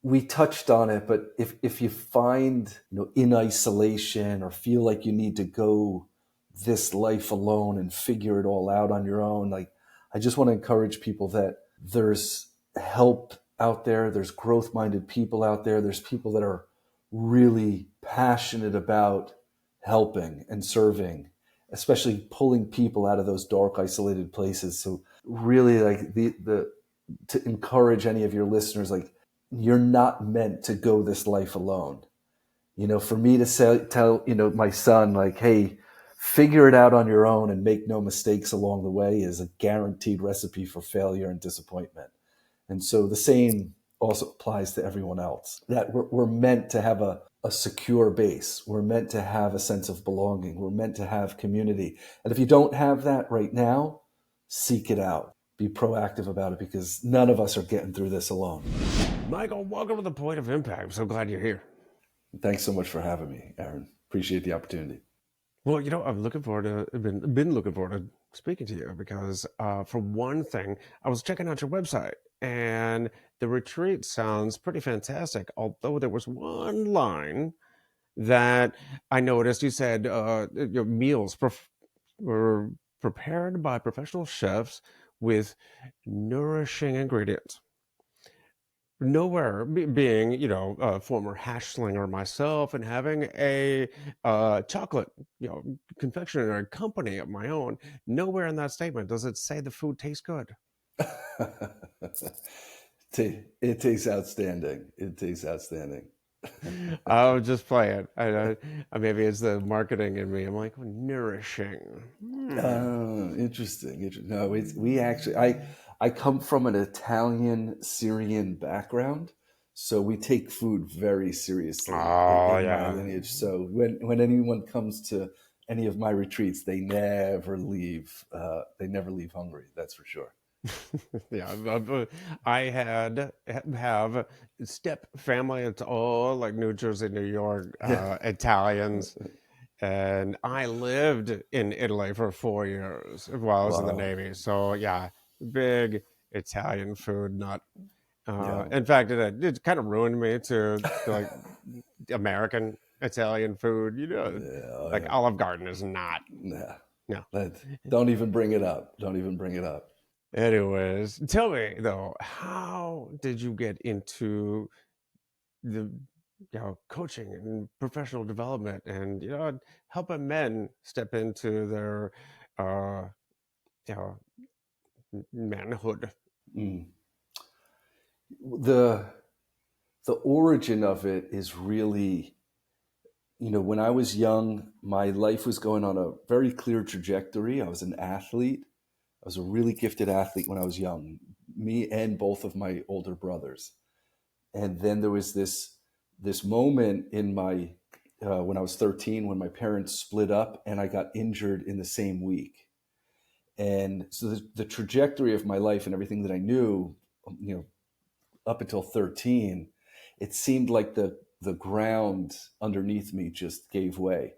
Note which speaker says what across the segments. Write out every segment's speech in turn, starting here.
Speaker 1: we touched on it, but if you find, in isolation or feel like you need to go this life alone and figure it all out on your own, like, I just want to encourage people that there's help out there. There's growth minded people out there. There's people that are really passionate about helping and serving, especially pulling people out of those dark, isolated places. So really, like, the to encourage any of your listeners, like, you're not meant to go this life alone. For me to tell, my son, like, hey, figure it out on your own and make no mistakes along the way is a guaranteed recipe for failure and disappointment. And so the same also applies to everyone else, that we're meant to have a secure base. We're meant to have a sense of belonging. We're meant to have community. And if you don't have that right now, seek it out. Be proactive about it, because none of us are getting through this alone.
Speaker 2: Michael, welcome to the Point of Impact. I'm so glad you're here.
Speaker 1: Thanks so much for having me, Aaron. Appreciate the opportunity.
Speaker 2: Well, I'm looking forward to been looking forward to speaking to you because, for one thing, I was checking out your website and the retreat sounds pretty fantastic. Although there was one line that I noticed. You said your meals were prepared by professional chefs with nourishing ingredients. Nowhere, being a former hash slinger myself and having a chocolate confectionery company of my own, nowhere in that statement does it say the food tastes good.
Speaker 1: It tastes outstanding. It tastes outstanding.
Speaker 2: I was just playing. Maybe it's the marketing in me. I'm like, nourishing.
Speaker 1: Oh, interesting. No, we actually, I come from an Italian Syrian background, so we take food very seriously
Speaker 2: Oh
Speaker 1: in my
Speaker 2: yeah.
Speaker 1: lineage. So when anyone comes to any of my retreats, they never leave hungry. That's for sure.
Speaker 2: Yeah, I have step family. It's all like New Jersey, New York,
Speaker 1: Yeah.
Speaker 2: Italians, and I lived in Italy for 4 years while I was in the
Speaker 1: Wow.
Speaker 2: Navy. So yeah, big Italian food nut.
Speaker 1: Yeah.
Speaker 2: In fact, it kind of ruined me to like American Italian food. Like
Speaker 1: Yeah.
Speaker 2: Olive Garden is not.
Speaker 1: Nah.
Speaker 2: No.
Speaker 1: Don't even bring it up. Don't even bring it up.
Speaker 2: Anyways, tell me though, how did you get into the coaching and professional development and helping men step into their uh you know manhood?
Speaker 1: Mm. The the origin of it is really, when I was young, my life was going on a very clear trajectory. I was an athlete. I was a really gifted athlete when I was young, me and both of my older brothers. And then there was this moment in my when I was 13, when my parents split up and I got injured in the same week. And so the trajectory of my life and everything that I knew, you know, up until 13, it seemed like the ground underneath me just gave way.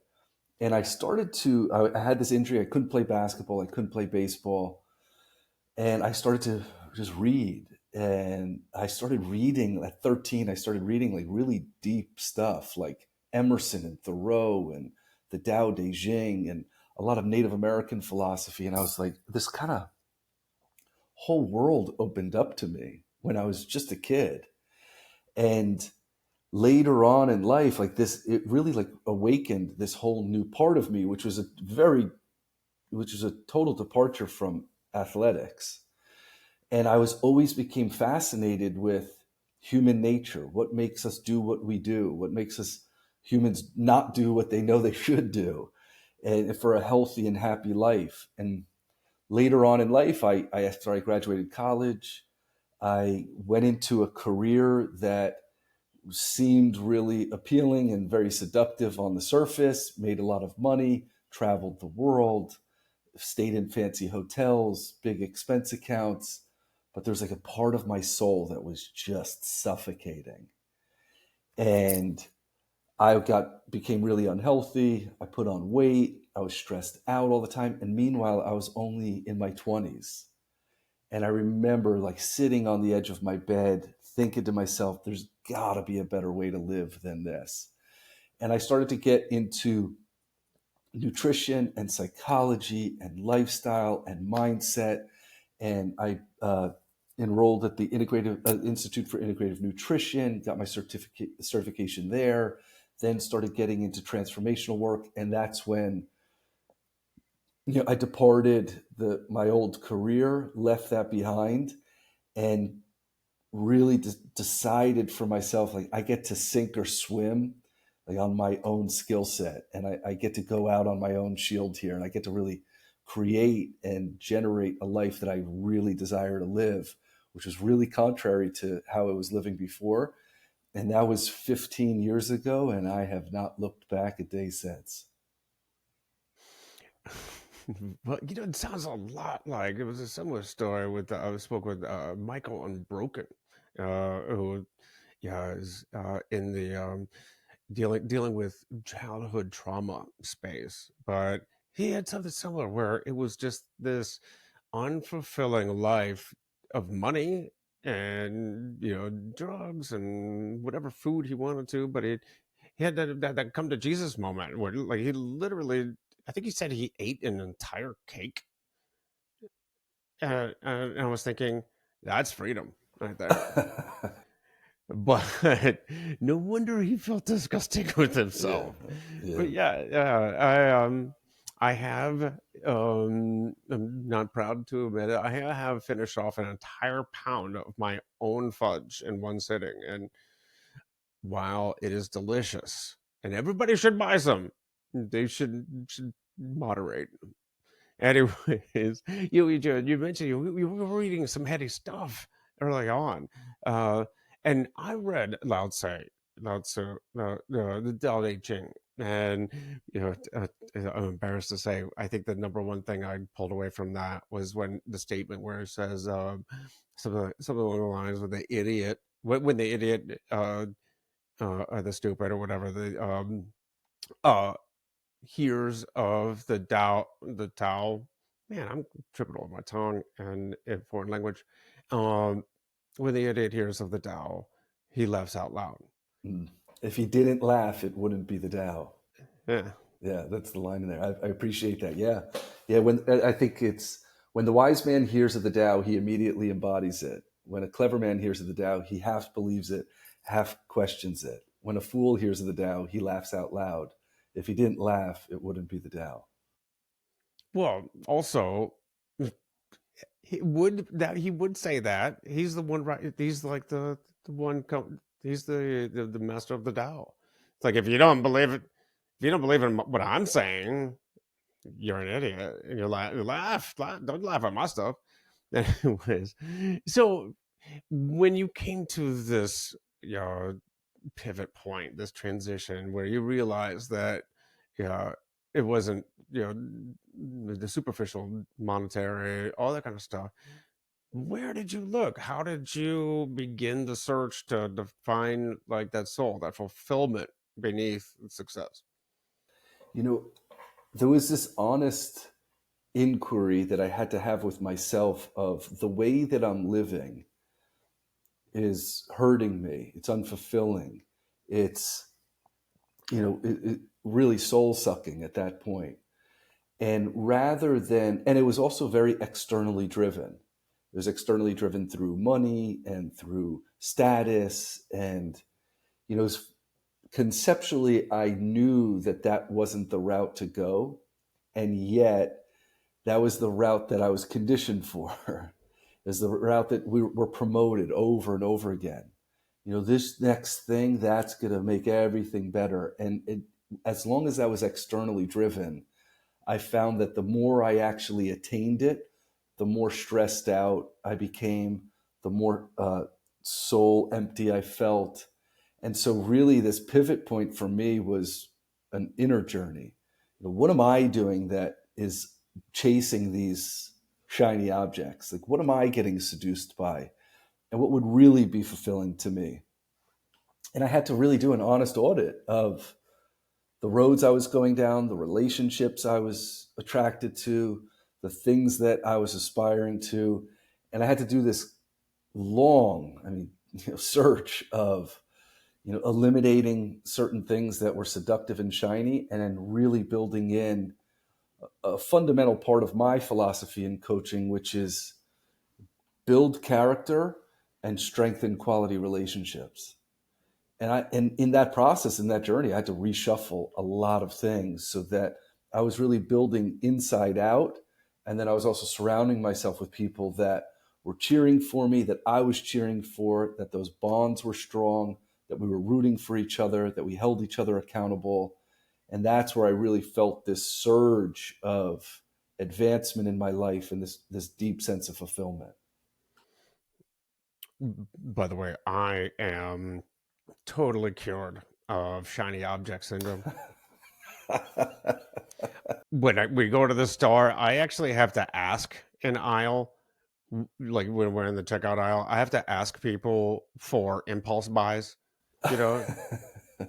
Speaker 1: And I had this injury. I couldn't play basketball. I couldn't play baseball. And I started to just read. And I started reading at 13. I started reading like really deep stuff like Emerson and Thoreau and the Tao Te Ching and a lot of Native American philosophy. And I was like, this kind of whole world opened up to me when I was just a kid. And later on in life, like this, it really like awakened this whole new part of me, which was a total departure from athletics. And I was always became fascinated with human nature. What makes us do what we do? What makes us humans not do what they know they should do, and for a healthy and happy life. And later on in life, after I graduated college, I went into a career that seemed really appealing and very seductive on the surface, made a lot of money, traveled the world, stayed in fancy hotels, big expense accounts. But there's like a part of my soul that was just suffocating. And became really unhealthy. I put on weight. I was stressed out all the time. And meanwhile, I was only in my 20s. And I remember like sitting on the edge of my bed thinking to myself, there's got to be a better way to live than this. And I started to get into nutrition and psychology and lifestyle and mindset. And I enrolled at the Integrative Institute for Integrative Nutrition, got my certification there, then started getting into transformational work. And that's when I departed my old career, left that behind, and really decided for myself, like, I get to sink or swim, like, on my own skill set, and I get to go out on my own shield here, and I get to really create and generate a life that I really desire to live, which was really contrary to how I was living before. And that was 15 years ago, and I have not looked back a day since.
Speaker 2: Well, it sounds a lot like it was a similar story with I spoke with Michael Unbroken, who yeah is in the dealing with childhood trauma space, but he had something similar where it was just this unfulfilling life of money and drugs and whatever food he wanted to, but he had that come to Jesus moment where, like, he literally, I think he said he ate an entire cake, and I was thinking that's freedom right there. But no wonder he felt disgusting with
Speaker 1: Yeah,
Speaker 2: himself.
Speaker 1: yeah.
Speaker 2: But yeah, I have, I'm not proud to admit it, I have finished off an entire pound of my own fudge in one sitting, and while it is delicious, and everybody should buy some, they should moderate. Anyways, you mentioned you were reading some heady stuff early on, uh, and I read Lao Tzu, the Tao Te Ching, and I'm embarrassed to say I think the number one thing I pulled away from that was when the statement where it says something along the lines with the idiot when the idiot or the stupid or whatever uh hears of the Tao. Man, I'm tripping over my tongue and in foreign language. Um, when the idiot hears of the Tao, he laughs out loud.
Speaker 1: Mm. If he didn't laugh, it wouldn't be the Tao.
Speaker 2: Yeah.
Speaker 1: Yeah, that's the line in there. I appreciate that. Yeah, yeah. When I think it's when the wise man hears of the Tao, he immediately embodies it. When a clever man hears of the Tao, he half believes it, half questions it. When a fool hears of the Tao, he laughs out loud. If he didn't laugh, it wouldn't be the Tao.
Speaker 2: Well, also, he would say that he's the one, right? He's like the one. He's the master of the Tao. It's like, if you don't believe it, if you don't believe in what I'm saying, you're an idiot. And laugh, don't laugh at my stuff. Anyways, so when you came to this, pivot point, this transition where you realize that, yeah, it wasn't, the superficial, monetary, all that kind of stuff. Where did you look? How did you begin the search to define, like, that soul, that fulfillment beneath success?
Speaker 1: You know, there was this honest inquiry that I had to have with myself of the way that I'm living is hurting me. It's unfulfilling. It's, it really soul sucking at that point. And rather than, and it was also very externally driven. It was externally driven through money and through status. And, it was, conceptually, I knew that that wasn't the route to go. And yet, that was the route that I was conditioned for. Is the route that we were promoted over and over again. This next thing that's going to make everything better. And as long as that was externally driven, I found that the more I actually attained it, the more stressed out I became, the more soul empty I felt. And so, really, this pivot point for me was an inner journey. What am I doing that is chasing these shiny objects? Like, what am I getting seduced by? And what would really be fulfilling to me? And I had to really do an honest audit of the roads I was going down, the relationships I was attracted to, the things that I was aspiring to. And I had to do this long, search of eliminating certain things that were seductive and shiny, and then really building in a fundamental part of my philosophy in coaching, which is build character and strengthen quality relationships. And in that process, in that journey, I had to reshuffle a lot of things so that I was really building inside out. And then I was also surrounding myself with people that were cheering for me, that I was cheering for, that those bonds were strong, that we were rooting for each other, that we held each other accountable. And that's where I really felt this surge of advancement in my life and this deep sense of fulfillment.
Speaker 2: By the way, I am totally cured of shiny object syndrome. When we go to the store, I actually have to ask an aisle, like when we're in the checkout aisle, I have to ask people for impulse buys. You know,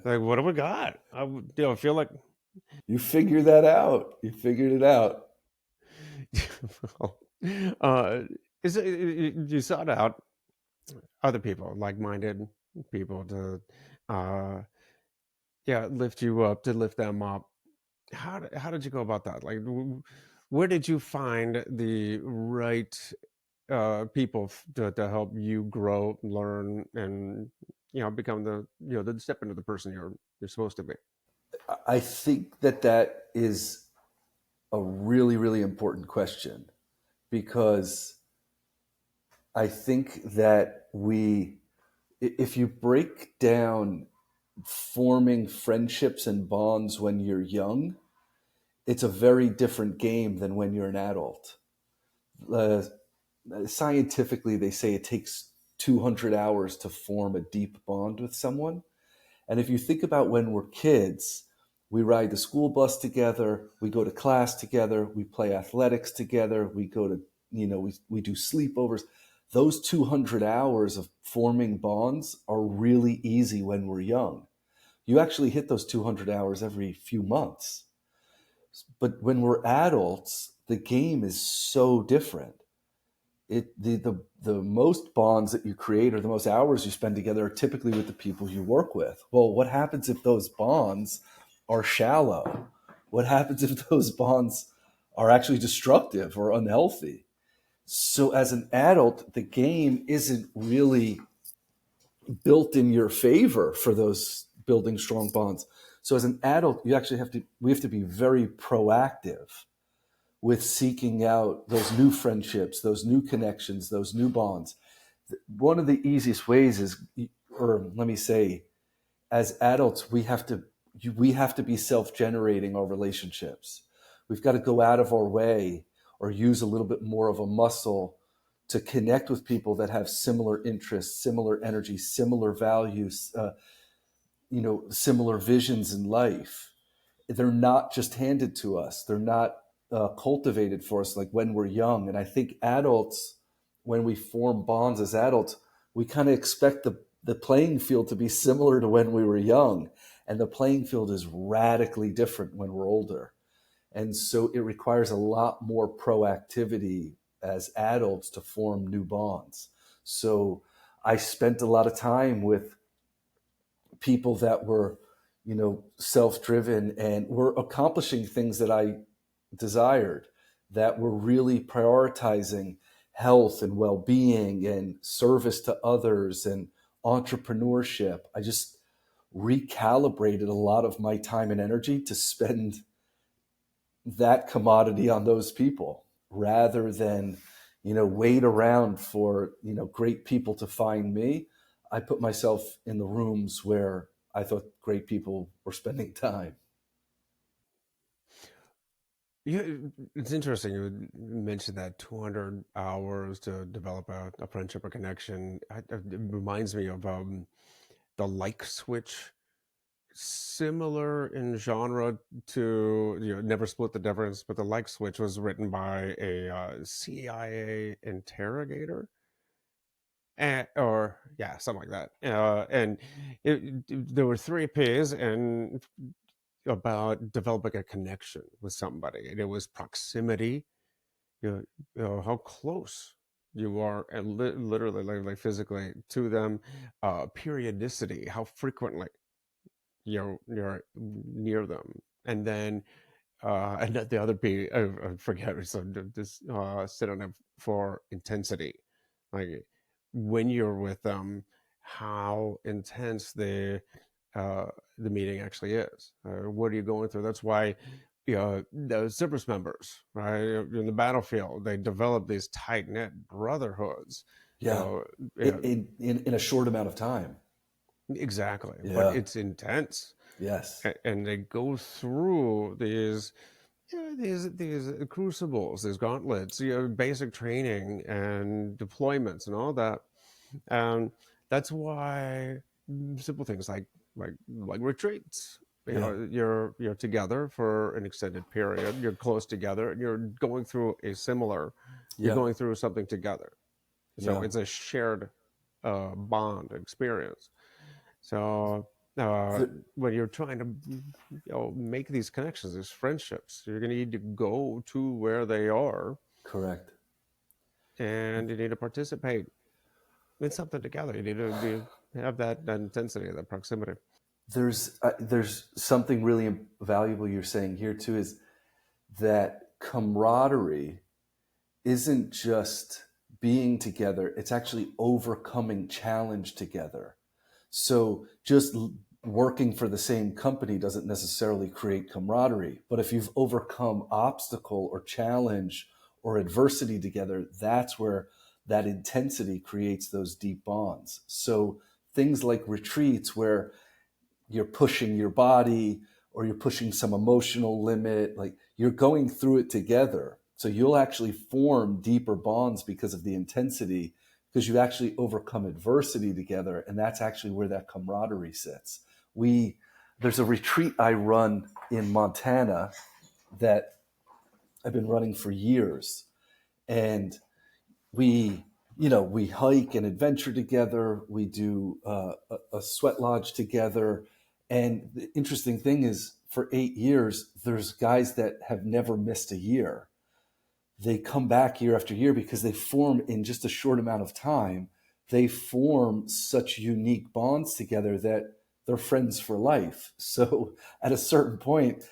Speaker 2: like what do we got? Feel like
Speaker 1: You figure that out. You figured it out.
Speaker 2: uh, you sought out other people, like-minded people to, uh, yeah, lift you up, to lift them up. How did you go about that? Like, where did you find the right people to help you grow, learn, and become the step into the person you're supposed to be?
Speaker 1: I think that is a really, really important question because I think that if you break down forming friendships and bonds when you're young, it's a very different game than when you're an adult. Uh, Scientifically, they say it takes 200 hours to form a deep bond with someone. And if you think about when we're kids, we ride the school bus together, we go to class together, we play athletics together, we go to, we do sleepovers. Those 200 hours of forming bonds are really easy when we're young. You actually hit those 200 hours every few months. But when we're adults, the game is so different. The most bonds that you create or the most hours you spend together are typically with the people you work with. Well, what happens if those bonds are shallow? What happens if those bonds are actually destructive or unhealthy? So as an adult, the game isn't really built in your favor for those building strong bonds. So as an adult, we have to be very proactive with seeking out those new friendships, those new connections, those new bonds. One of the easiest ways is, or let me say, as adults, we have to be self-generating our relationships. We've got to go out of our way or use a little bit more of a muscle to connect with people that have similar interests, similar energy, similar values, similar visions in life. They're not just handed to us. They're not cultivated for us like when we're young. And I think adults, when we form bonds as adults, we kind of expect the playing field to be similar to when we were young. And the playing field is radically different when we're older. And so it requires a lot more proactivity as adults to form new bonds. So I spent a lot of time with people that were, self-driven and were accomplishing things that I desired, that were really prioritizing health and well-being and service to others and entrepreneurship. I just recalibrated a lot of my time and energy to spend that commodity on those people rather than wait around for great people to find me. I put myself in the rooms where I thought great people were spending time.
Speaker 2: Yeah, it's interesting. You mentioned that 200 hours to develop a friendship or connection. It reminds me of the like switch, similar in genre to Never Split the Difference, but the like switch was written by a CIA interrogator, or yeah, something like that. And there were three P's and about developing a connection with somebody, and it was proximity. How close. You are literally, like physically to them. Periodicity, how frequently you're near them, and then and the other P, I forget, so this synonym for intensity, like when you're with them, how intense the meeting actually is. What are you going through? That's why the service members, right, in the battlefield, they develop these tight knit brotherhoods. You
Speaker 1: Yeah.
Speaker 2: know,
Speaker 1: In,
Speaker 2: yeah,
Speaker 1: in a short amount of time.
Speaker 2: exactly, but
Speaker 1: Yeah.
Speaker 2: it's intense,
Speaker 1: Yes.
Speaker 2: and they go through these, yeah, these crucibles, these gauntlets, basic training and deployments and all that. And that's why simple things like retreats.
Speaker 1: Yeah.
Speaker 2: You're together for an extended period. You're close together, and you're
Speaker 1: Yeah.
Speaker 2: going through something together. So
Speaker 1: Yeah.
Speaker 2: it's a shared bond experience. So uh,
Speaker 1: The,
Speaker 2: when you're trying to make these connections, these friendships, you're going to need to go to where they are,
Speaker 1: correct.
Speaker 2: and you need to participate in something together. You need to have that intensity, that proximity.
Speaker 1: There's something really valuable you're saying here too, is that camaraderie isn't just being together, it's actually overcoming challenge together. So just working for the same company doesn't necessarily create camaraderie, but if you've overcome obstacle or challenge or adversity together, that's where that intensity creates those deep bonds. So things like retreats where you're pushing your body or you're pushing some emotional limit, like you're going through it together, so you'll actually form deeper bonds because of the intensity, because you actually overcome adversity together, and that's actually where that camaraderie sits. We There's a retreat I run in Montana that I've been running for years, and we we hike and adventure together, we do a sweat lodge together, and the interesting thing is for 8 years there's guys that have never missed a year. They come back year after year because they form in just a short amount of time, they form such unique bonds together that they're friends for life. So at a certain point,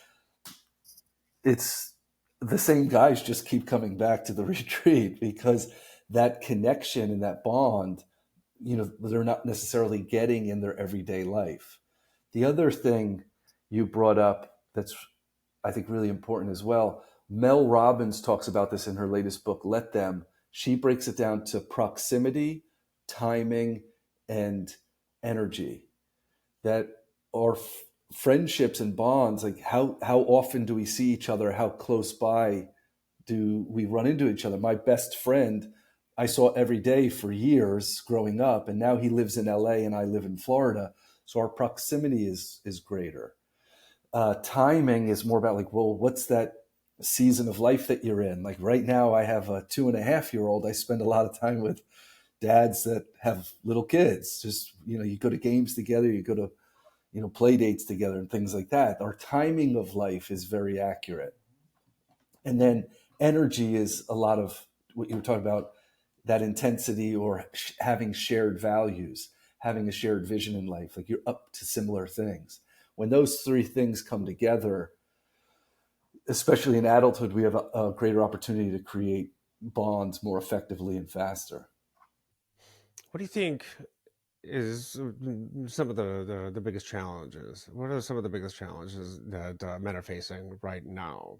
Speaker 1: it's the same guys just keep coming back to the retreat because that connection and that bond, they're not necessarily getting in their everyday life. The other thing you brought up that's, I think, really important as well, Mel Robbins talks about this in her latest book, Let Them. She breaks it down to proximity, timing, and energy. That our friendships and bonds, like how often do we see each other, how close by do we run into each other? My best friend I saw every day for years growing up, and now he lives in LA and I live in Florida, so our proximity is greater. Timing is more about like, well, what's that season of life that you're in? Like right now I have a 2.5-year-old. I spend a lot of time with dads that have little kids. Just, you go to games together, you go to, play dates together and things like that. Our timing of life is very accurate. And then energy is a lot of what you were talking about, that intensity or having shared values, having a shared vision in life. Like you're up to similar things. When those three things come together, especially in adulthood, we have a greater opportunity to create bonds more effectively and faster.
Speaker 2: What do you think is some of the biggest challenges? What are some of the biggest challenges that men are facing right now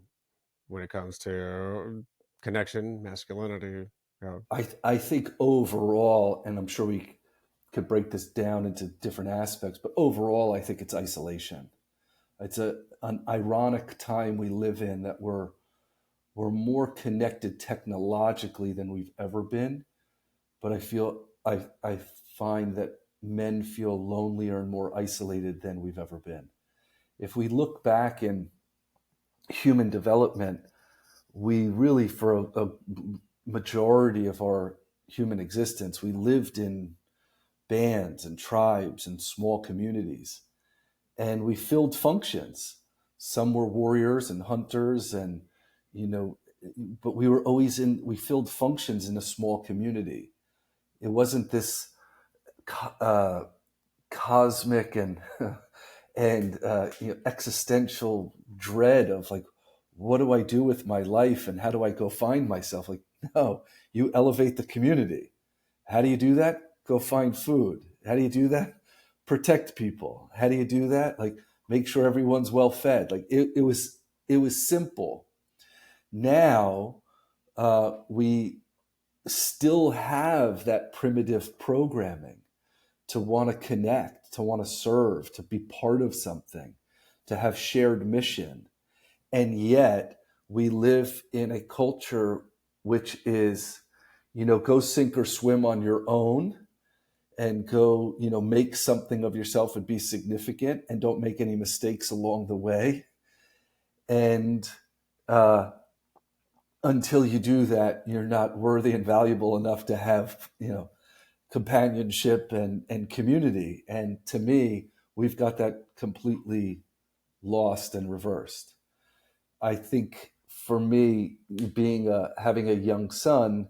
Speaker 2: when it comes to connection, masculinity?
Speaker 1: I think overall, and I'm sure we could break this down into different aspects, but overall, I think it's isolation. It's an ironic time we live in that we're more connected technologically than we've ever been, but I find that men feel lonelier and more isolated than we've ever been. If we look back in human development, we really, for a majority of our human existence, we lived in bands and tribes and small communities, and we filled functions. Some were warriors and hunters, and you know but we were always we filled functions in a small community. It wasn't this uh, cosmic and existential dread of like, what do I do with my life and how do I go find myself? Like, no, you elevate the community. How do you do that? Go find food. How do you do that? Protect people. How do you do that? Like, make sure everyone's well fed. Like, it was simple. Now we still have that primitive programming to want to connect, to want to serve, to be part of something, to have shared mission. And yet we live in a culture which is, go sink or swim on your own and go, make something of yourself and be significant and don't make any mistakes along the way. And until you do that, you're not worthy and valuable enough to have, companionship and community. And to me, we've got that completely lost and reversed. I think for me, having a young son,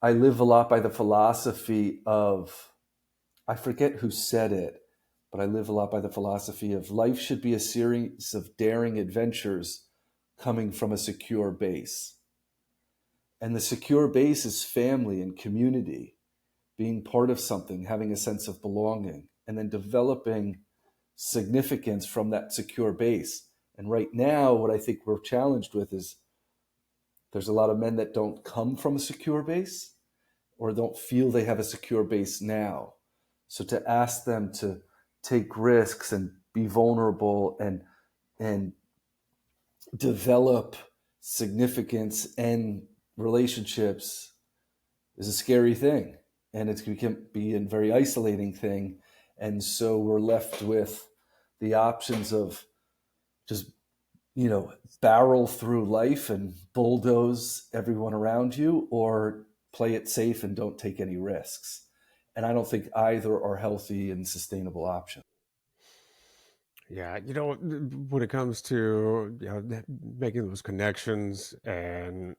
Speaker 1: I live a lot by the philosophy of, I forget who said it, but I live a lot by the philosophy of life should be a series of daring adventures coming from a secure base. And the secure base is family and community, being part of something, having a sense of belonging, and then developing significance from that secure base. And right now, what I think we're challenged with is there's a lot of men that don't come from a secure base or don't feel they have a secure base now. So to ask them to take risks and be vulnerable and develop significance and relationships is a scary thing. And it can be a very isolating thing. And so we're left with the options of just, barrel through life and bulldoze everyone around you, or play it safe and don't take any risks. And I don't think either are healthy and sustainable options.
Speaker 2: Yeah, when it comes to making those connections, and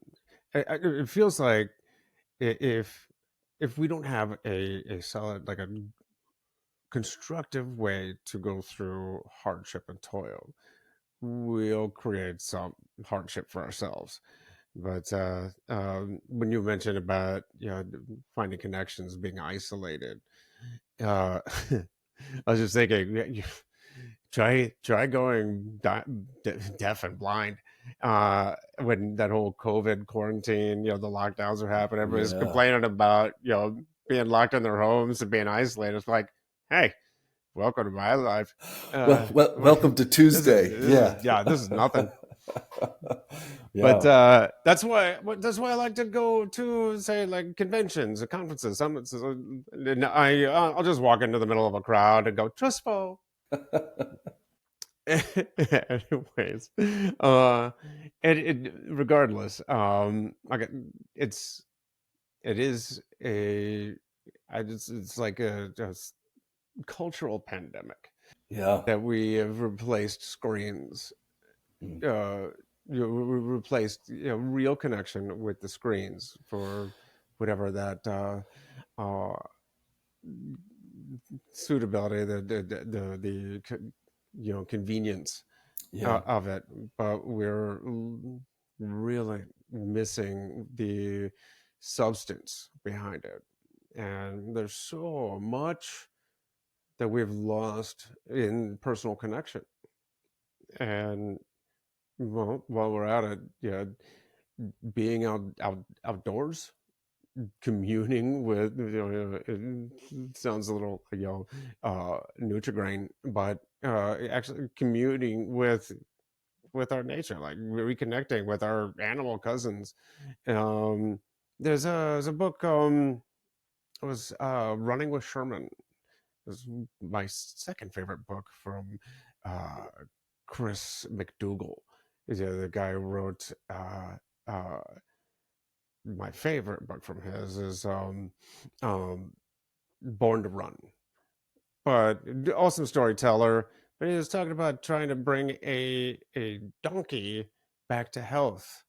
Speaker 2: it feels like if we don't have a solid, like a constructive way to go through hardship and toil, we'll create some hardship for ourselves. But when you mentioned about finding connections, being isolated, uh, I was just thinking, try going deaf and blind when that whole COVID quarantine, the lockdowns are happening. Everybody's
Speaker 1: Yeah.
Speaker 2: complaining about being locked in their homes and being isolated. It's like, hey, welcome to my life.
Speaker 1: Welcome to Tuesday. Yeah.
Speaker 2: This is nothing. But
Speaker 1: Yeah.
Speaker 2: that's why I like to go to, say, like conventions or conferences, summits. And I'll just walk into the middle of a crowd and go trustful. Anyways, regardless, like it's it is a it's like a just cultural pandemic
Speaker 1: Yeah.
Speaker 2: that we have replaced screens.
Speaker 1: Mm.
Speaker 2: uh we replaced real connection with the screens for whatever that uh suitability, the convenience
Speaker 1: Yeah.
Speaker 2: of it, but we're really missing the substance behind it. And there's so much that we've lost in personal connection. And well, while we're at it, being outdoors, communing with, it sounds a little Nutrigrain, but actually communing with our nature, like reconnecting with our animal cousins. Um, there's a book. It was Running with Sherman. It was my second favorite book from uh, Chris McDougall. He's the guy who wrote. Uh, my favorite book from his is um, Born to Run. But awesome storyteller. But he was talking about trying to bring a donkey back to health,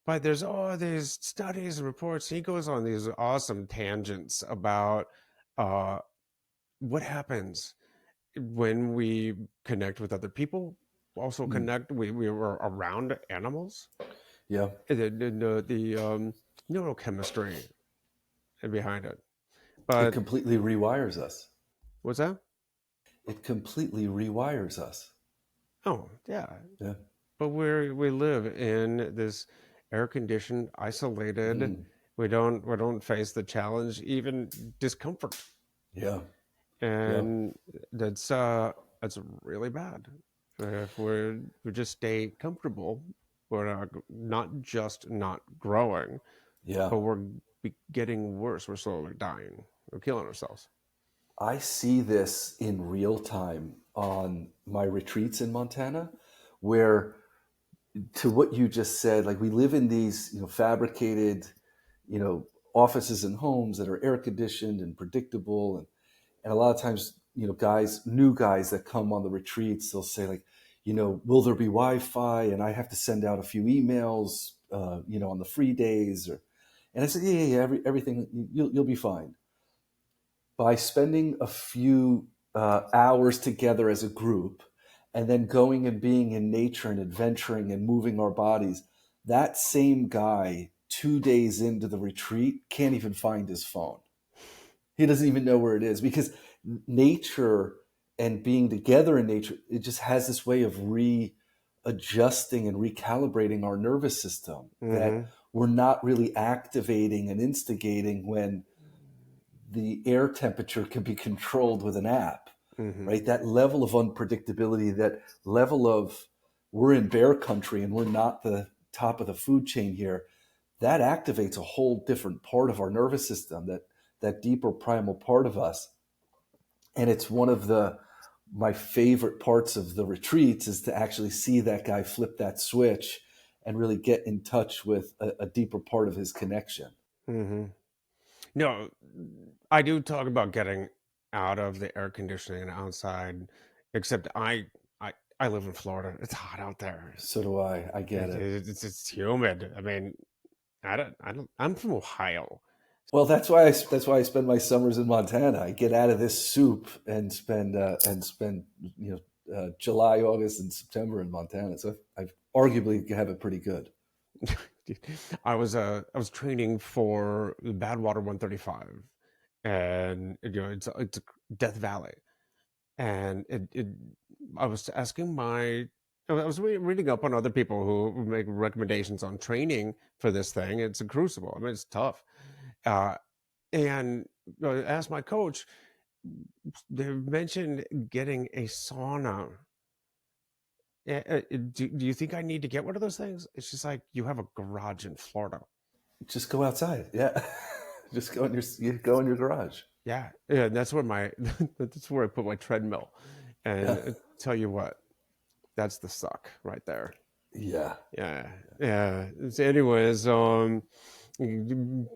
Speaker 2: but there's all these studies and reports. He goes on these awesome tangents about uh, what happens when we connect with other people. Also
Speaker 1: Mm.
Speaker 2: connect. We were around animals.
Speaker 1: Yeah.
Speaker 2: The neurochemistry behind it.
Speaker 1: It
Speaker 2: But
Speaker 1: completely rewires us.
Speaker 2: what's that?
Speaker 1: It completely rewires us.
Speaker 2: Oh, yeah.
Speaker 1: Yeah.
Speaker 2: But we live in this air conditioned, isolated.
Speaker 1: Mm.
Speaker 2: We don't face the challenge, even discomfort,
Speaker 1: Yeah. Yeah.
Speaker 2: and that's really bad. If we just stay comfortable, we're not just not growing,
Speaker 1: Yeah.
Speaker 2: but we're getting worse. We're slowly dying. We're killing ourselves.
Speaker 1: I see this in real time on my retreats in Montana, where to what you just said, like we live in these, fabricated, you know, offices and homes that are air conditioned and predictable. And a lot of times, new guys that come on the retreats, they'll say like, will there be Wi-Fi? And I have to send out a few emails, on the free days and I said, yeah, yeah, yeah, everything, you'll be fine. By spending a few hours together as a group and then going and being in nature and adventuring and moving our bodies, that same guy 2 days into the retreat can't even find his phone. He doesn't even know where it is because nature and being together in nature, it just has this way of readjusting and recalibrating our nervous system that
Speaker 2: Mm-hmm.
Speaker 1: we're not really activating and instigating when the air temperature can be controlled with an app,
Speaker 2: Mm-hmm.
Speaker 1: right? That level of unpredictability, that level of we're in bear country and we're not the top of the food chain here, that activates a whole different part of our nervous system, that deeper primal part of us. And it's one of the my favorite parts of the retreats is to actually see that guy flip that switch and really get in touch with a deeper part of his connection.
Speaker 2: Mm-hmm. No, I do talk about getting out of the air conditioning and outside, except I live in Florida. It's hot out there.
Speaker 1: So do I. I get it.
Speaker 2: It's humid. I mean, I don't. I'm from Ohio.
Speaker 1: Well, that's why I spend my summers in Montana. I get out of this soup and spend July, August, and September in Montana. So I've arguably have it pretty good.
Speaker 2: I was training for the Badwater 135, and it's Death Valley, and it I was asking I was reading up on other people who make recommendations on training for this thing. It's a crucible. I mean, it's tough. Uh, and I asked my coach. They mentioned getting a sauna. Do you think I need to get one of those things? It's just like you have a garage in Florida.
Speaker 1: Just go outside. Yeah, just go in your garage.
Speaker 2: Yeah, yeah. That's where my that's where I put my treadmill. And
Speaker 1: Yeah,
Speaker 2: tell you what, that's the suck right there.
Speaker 1: yeah.
Speaker 2: Yeah, yeah. So anyways,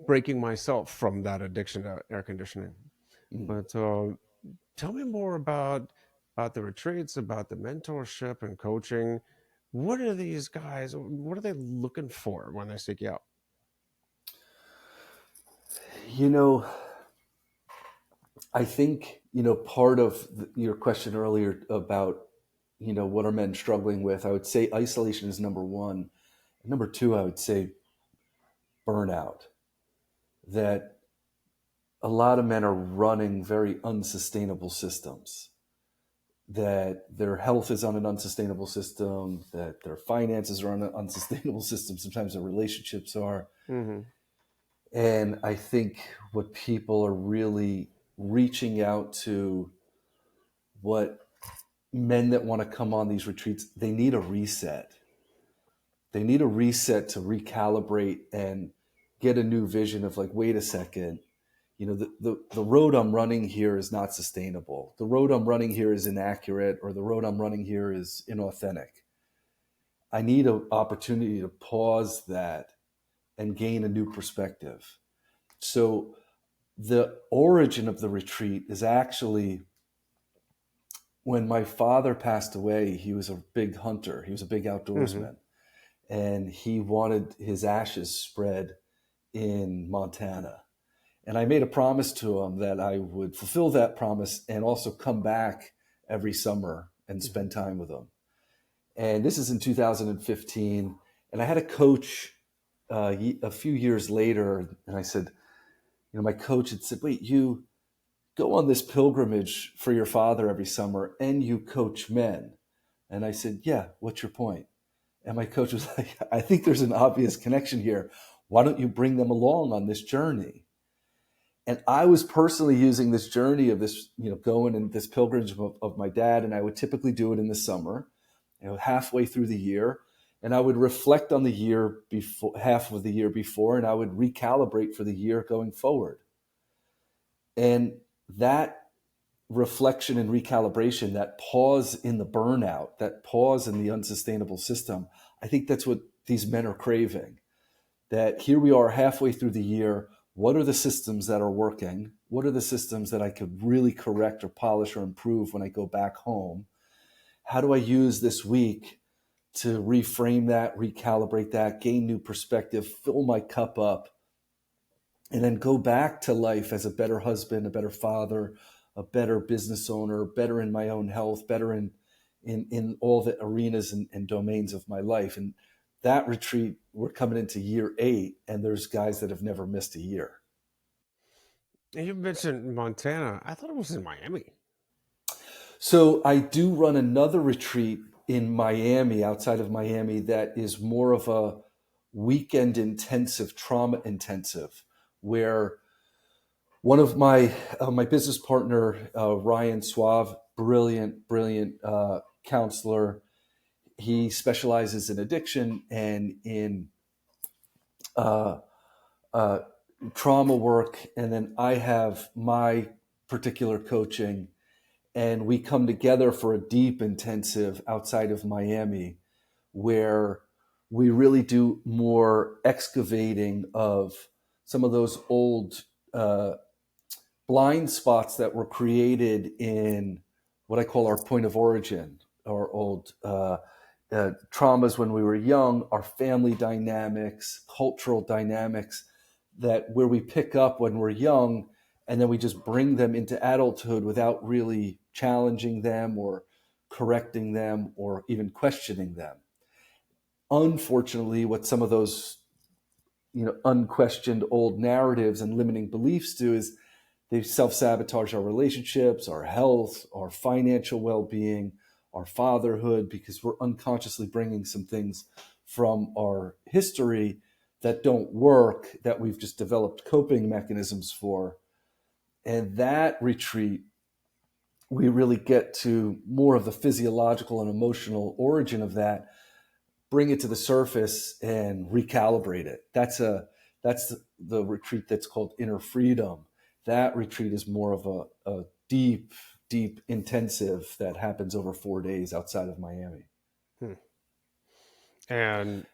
Speaker 2: breaking myself from that addiction to air conditioning.
Speaker 1: Mm.
Speaker 2: But tell me more about the retreats, about the mentorship and coaching. What are these guys? What are they looking for when they seek you out?
Speaker 1: You know, I think part of your question earlier about what are men struggling with. I would say isolation is number one. Number two, I would say burnout. That a lot of men are running very unsustainable systems, that their health is on an unsustainable system, that their finances are on an unsustainable system, sometimes their relationships are.
Speaker 2: Mm-hmm.
Speaker 1: And I think what people are really reaching out to, what men that want to come on these retreats, they need a reset. They need a reset to recalibrate and get a new vision of like, wait a second, the road I'm running here is not sustainable. The road I'm running here is inaccurate, or the road I'm running here is inauthentic. I need an opportunity to pause that and gain a new perspective. So the origin of the retreat is actually when my father passed away. He was a big hunter. He was a big
Speaker 2: Mm-hmm.
Speaker 1: outdoorsman. and he wanted his ashes spread in Montana. And I made a promise to him that I would fulfill that promise and also come back every summer and spend time with him. And this is in 2015. And I had a coach a few years later, and I said, my coach had said, wait, you go on this pilgrimage for your father every summer and you coach men. And I said, yeah, what's your point? And my coach was like, I think there's an obvious connection here. Why don't you bring them along on this journey? And I was personally using this journey of this, going in this pilgrimage of my dad. And I would typically do it in the summer, halfway through the year. And I would reflect on the year before, half of the year before, and I would recalibrate for the year going forward. And that reflection and recalibration, that pause in the burnout, that pause in the unsustainable system, I think that's what these men are craving. That here we are halfway through the year. What are the systems that are working? What are the systems that I could really correct or polish or improve when I go back home? How do I use this week to reframe that, recalibrate that, gain new perspective, fill my cup up, and then go back to life as a better husband, a better father, a better business owner, better in my own health, better in all the arenas and domains of my life. And that retreat, we're coming into year 8, and there's guys that have never missed a year.
Speaker 2: You mentioned Montana. I thought it was in Miami.
Speaker 1: So I do run another retreat in Miami, outside of Miami, that is more of a weekend intensive, trauma intensive, where one of my business partner, Ryan Suave, brilliant counselor. He specializes in addiction and in uh, uh, trauma work. And then I have my particular coaching, and we come together for a deep intensive outside of Miami, where we really do more excavating of some of those old blind spots that were created in what I call our point of origin, our old traumas when we were young, our family dynamics, cultural dynamics, that where we pick up when we're young, and then we just bring them into adulthood without really challenging them or correcting them or even questioning them. Unfortunately, what some of those unquestioned old narratives and limiting beliefs do is they self-sabotage our relationships, our health, our financial well-being, our fatherhood, because we're unconsciously bringing some things from our history that don't work, that we've just developed coping mechanisms for. And that retreat, we really get to more of the physiological and emotional origin of that, bring it to the surface and recalibrate it. That's the retreat that's called Inner Freedom. That retreat is more of a deep intensive that happens over 4 days outside of Miami.
Speaker 2: And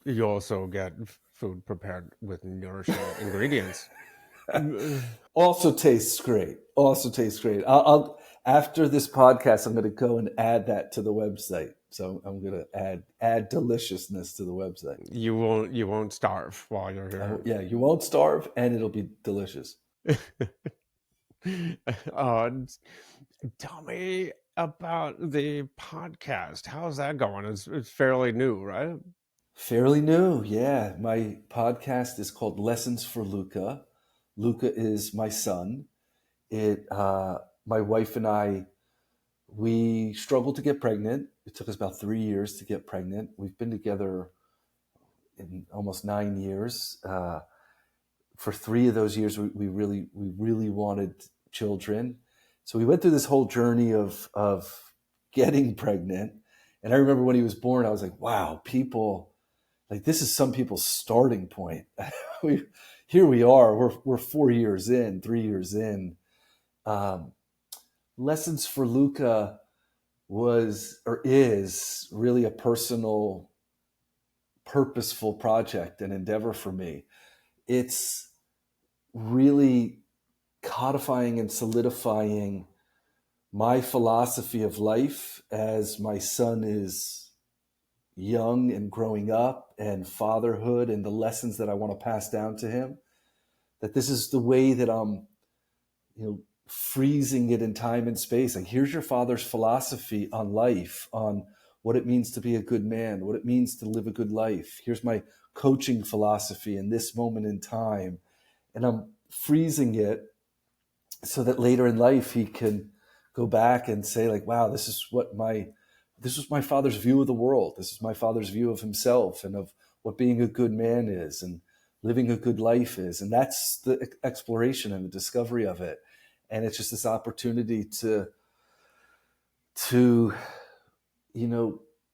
Speaker 2: you also get food prepared with nourishing ingredients.
Speaker 1: Also tastes great. I'll after this podcast, I'm going to go and add that to the website. So I'm going to add deliciousness to the website.
Speaker 2: You won't starve while you're here.
Speaker 1: Yeah, you won't starve, and it'll be delicious.
Speaker 2: uh, Tell me about the podcast. How's that going? It's fairly new, right?
Speaker 1: Fairly new, yeah. My podcast is called Lessons for Luca. Luca is my son. My wife and I, we struggled to get pregnant. It took us about 3 years to get pregnant. We've been together in almost 9 years. For 3 of those years, we really wanted children. So we went through this whole journey of getting pregnant. And I remember when he was born, I was like, wow, people, like, this is some people's starting point. Here we are. We're 4 years in, 3 years in. Lessons for Luca was or is really a personal, purposeful project and endeavor for me. It's really codifying and solidifying my philosophy of life as my son is young and growing up and fatherhood and the lessons that I want to pass down to him, that this is the way that I'm, freezing it in time and space. Like, here's your father's philosophy on life, on what it means to be a good man, what it means to live a good life. Here's my coaching philosophy in this moment in time. And I'm freezing it so that later in life he can go back and say, like, wow, this was my father's view of the world. This is my father's view of himself and of what being a good man is and living a good life is. And that's the exploration and the discovery of it. And it's just this opportunity to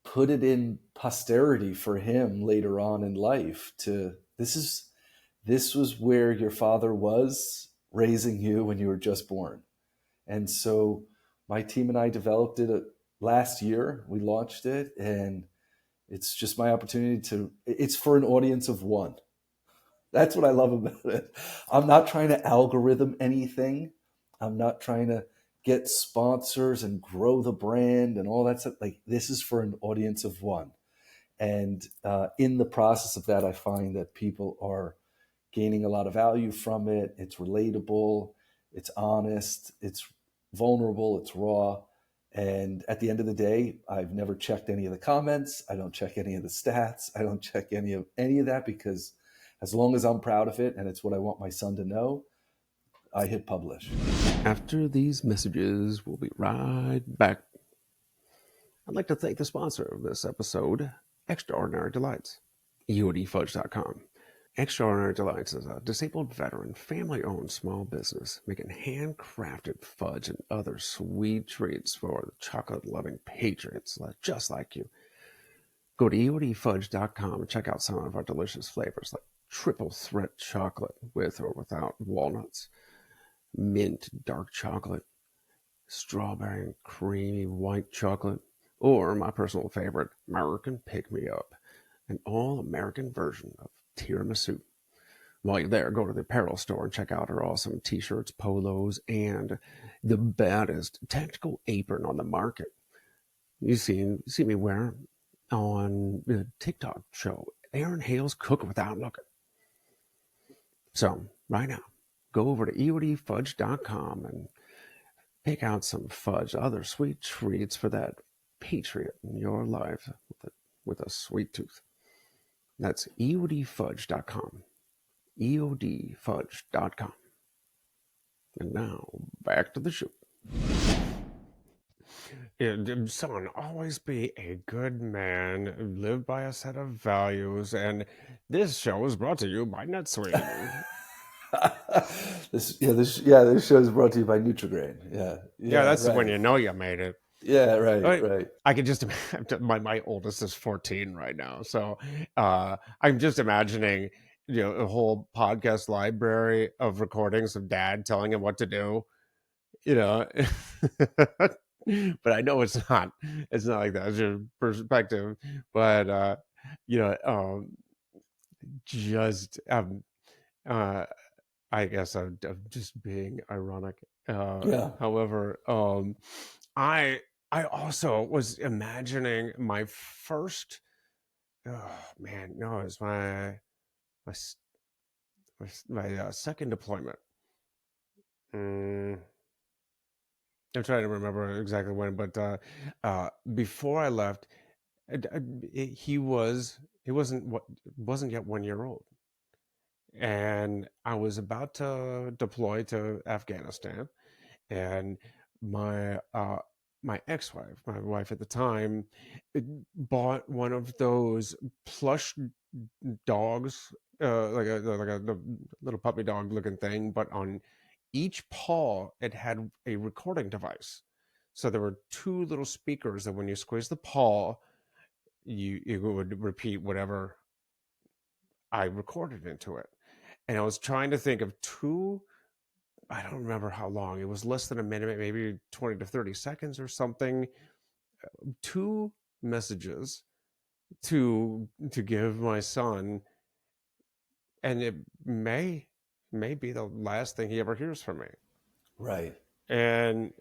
Speaker 1: put it in posterity for him later on in life. This was where your father was raising you when you were just born. And so my team and I developed it last year. We launched it, and it's just my opportunity it's for an audience of one. That's what I love about it. I'm not trying to algorithm anything. I'm not trying to get sponsors and grow the brand and all that stuff. Like, this is for an audience of one. And in the process of that, I find that people are gaining a lot of value from it. It's relatable, it's honest, it's vulnerable, it's raw. And at the end of the day, I've never checked any of the comments. I don't check any of the stats. I don't check any of that, because as long as I'm proud of it and it's what I want my son to know, I hit publish.
Speaker 2: After these messages, we'll be right back. I'd like to thank the sponsor of this episode, Extraordinary Delights, UODFudge.com. Extraordinary Delights is a disabled veteran, family-owned small business making handcrafted fudge and other sweet treats for the chocolate-loving patriots just like you. Go to EODFudge.com and check out some of our delicious flavors like triple threat chocolate with or without walnuts, mint dark chocolate, strawberry and creamy white chocolate, or my personal favorite, American Pick-Me-Up, an all-American version of tiramisu. While you're there, go to the apparel store and check out our awesome t-shirts, polos, and the baddest tactical apron on the market. You see me wear on the TikTok show, Aaron Hale's Cook Without Looking. So, right now, go over to EODFudge.com and pick out some fudge, other sweet treats for that patriot in your life with a sweet tooth. That's EODFudge.com. EODFudge.com. And now, back to the show. Son, always be a good man, live by a set of values, and this show is brought to you by NetSuite.
Speaker 1: This show is brought to you by Nutrigrain.
Speaker 2: Yeah, that's
Speaker 1: right.
Speaker 2: when you know you made it.
Speaker 1: Yeah, right.
Speaker 2: I can just imagine my oldest is 14 right now, so I'm just imagining a whole podcast library of recordings of dad telling him what to do, but I know it's not like that. It's your perspective, but just uh I guess I'm just being ironic.
Speaker 1: Yeah.
Speaker 2: However, I also was imagining my first. Oh man, no, it was my second deployment. I'm trying to remember exactly when, but before I left, he wasn't yet 1 year old, and I was about to deploy to Afghanistan, and my my ex-wife, my wife at the time, bought one of those plush dogs, like a little puppy dog looking thing, but on each paw it had a recording device. So there were two little speakers that when you squeeze the paw, it would repeat whatever I recorded into it. And I was trying to think of two. I don't remember how long. It was less than a minute, maybe 20 to 30 seconds or something. Two messages to give my son, and it may be the last thing he ever hears from me.
Speaker 1: Right.
Speaker 2: And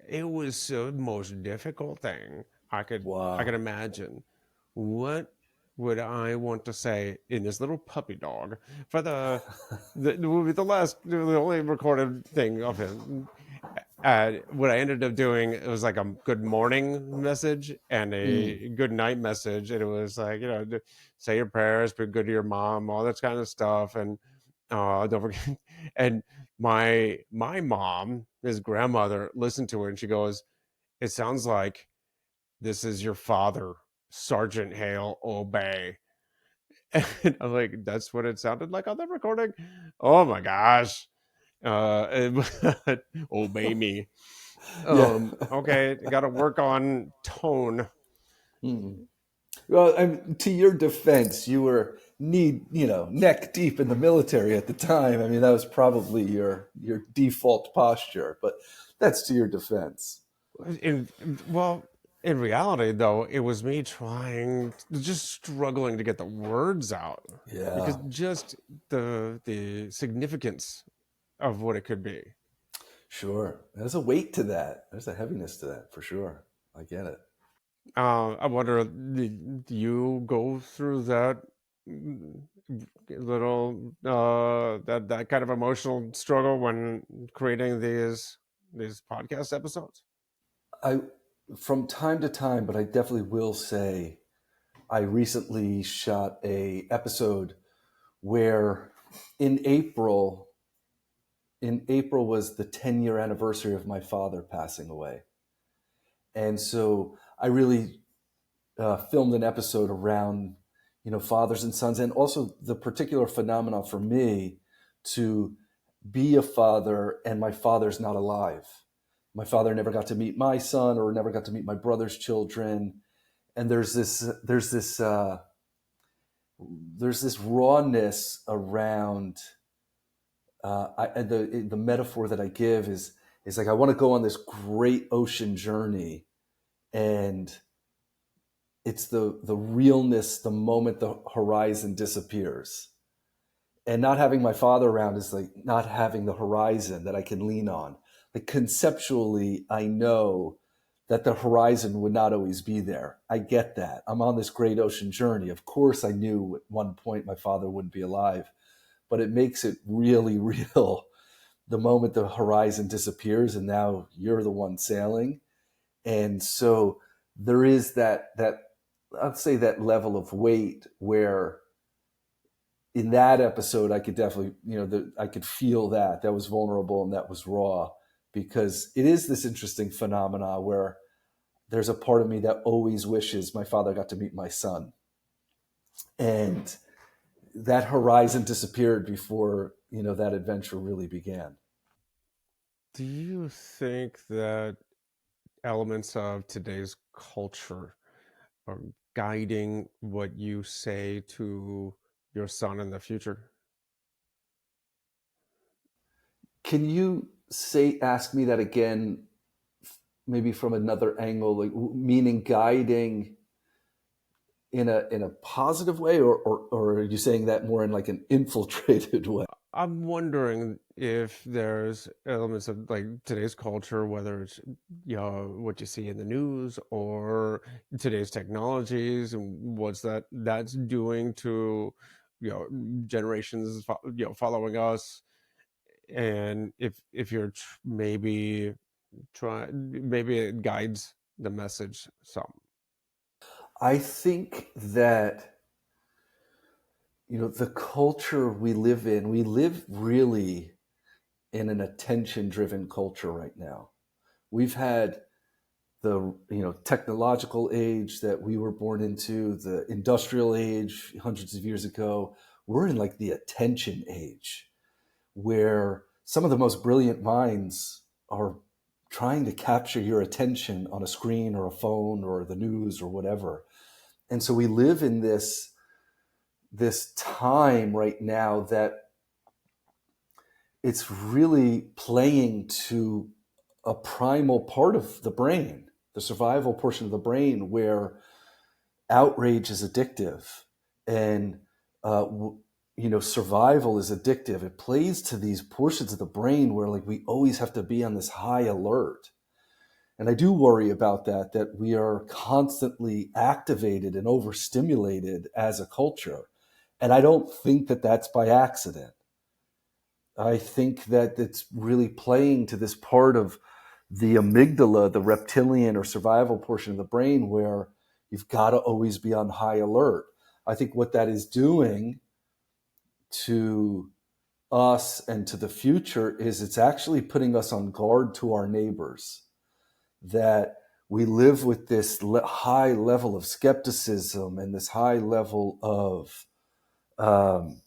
Speaker 2: it was the most difficult thing I could
Speaker 1: Wow.
Speaker 2: imagine. what would I want to say in this little puppy dog for the only recorded thing of him. What I ended up doing, it was like a good morning message and
Speaker 1: Mm.
Speaker 2: a good night message, and it was like, say your prayers, be good to your mom, all that kind of stuff, and don't forget. And my mom, his grandmother, listened to it and she goes, "It sounds like this is your father, Sergeant Hale, obey." And I'm like, that's what it sounded like on the recording. Oh my gosh. Obey me.
Speaker 1: Yeah.
Speaker 2: Okay, got to work on tone.
Speaker 1: Mm. Well, to your defense, you were neck deep in the military at the time. I mean, that was probably your default posture, but that's to your defense.
Speaker 2: In well, in reality, though, it was me just struggling to get the words out because
Speaker 1: Yeah,
Speaker 2: just the significance of what it could be.
Speaker 1: sure. There's a weight to that. There's a heaviness to that for sure. I get it.
Speaker 2: I wonder, did you go through that mm, little that kind of emotional struggle when creating these podcast episodes?
Speaker 1: I from time to time, but I definitely will say I recently shot a episode where in April in April was the 10-year anniversary of my father passing away. And so I really filmed an episode around, fathers and sons, and also the particular phenomena for me to be a father and my father's not alive. My father never got to meet my son or never got to meet my brother's children. And there's this rawness around the metaphor that I give is like I want to go on this great ocean journey, and it's the realness the moment the horizon disappears. And not having my father around is like not having the horizon that I can lean on. Like conceptually, I know that the horizon would not always be there. I get that. I'm on this great ocean journey. Of course, I knew at one point my father wouldn't be alive, but it makes it really real the moment the horizon disappears and now you're the one sailing. And so there is that I'd say that level of weight where in that episode I could definitely, I could feel that was vulnerable and that was raw, because it is this interesting phenomena where there's a part of me that always wishes my father got to meet my son, and that horizon disappeared before that adventure really began.
Speaker 2: Do you think that elements of today's culture are guiding what you say to your son in the future?
Speaker 1: Can you ask me that again, maybe from another angle, like meaning guiding in a positive way, or are you saying that more in like an infiltrated way?
Speaker 2: I'm wondering if there's elements of like today's culture, whether it's what you see in the news or today's technologies, and what's that's doing to you know generations following us, and if you're maybe it guides the message some.
Speaker 1: I think that the culture we live really in an attention driven culture right now. We've had the technological age that we were born into, the industrial age hundreds of years ago. We're in like the attention age, where some of the most brilliant minds are trying to capture your attention on a screen or a phone or the news or whatever. And so we live in this time right now that it's really playing to a primal part of the brain, the survival portion of the brain, where outrage is addictive, and survival is addictive. It plays to these portions of the brain where like we always have to be on this high alert. And I do worry about that, that we are constantly activated and overstimulated as a culture. And I don't think that that's by accident. I think that it's really playing to this part of the amygdala, the reptilian or survival portion of the brain, where you've got to always be on high alert. I think what that is doing to us and to the future is it's actually putting us on guard to our neighbors, that we live with this high level of skepticism and this high level of um,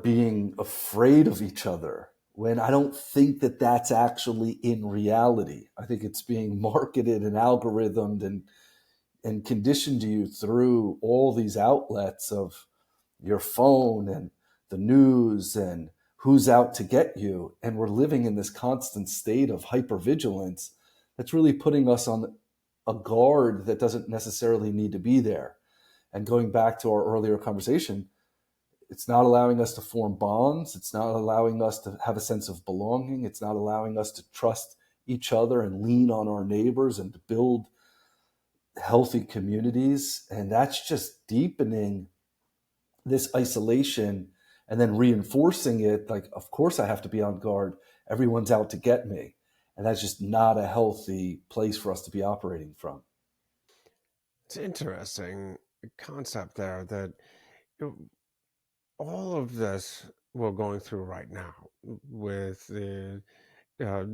Speaker 1: being afraid of each other, when I don't think that that's actually in reality. I think it's being marketed and algorithmed and conditioned to you through all these outlets of your phone and the news and who's out to get you. And we're living in this constant state of hypervigilance that's really putting us on a guard that doesn't necessarily need to be there. And going back to our earlier conversation, it's not allowing us to form bonds. It's not allowing us to have a sense of belonging. It's not allowing us to trust each other and lean on our neighbors and to build healthy communities. And that's just deepening this isolation and then reinforcing it. Like, of course I have to be on guard. Everyone's out to get me. And that's just not a healthy place for us to be operating from.
Speaker 2: It's an interesting concept there that you know, all of this we're going through right now with the uh,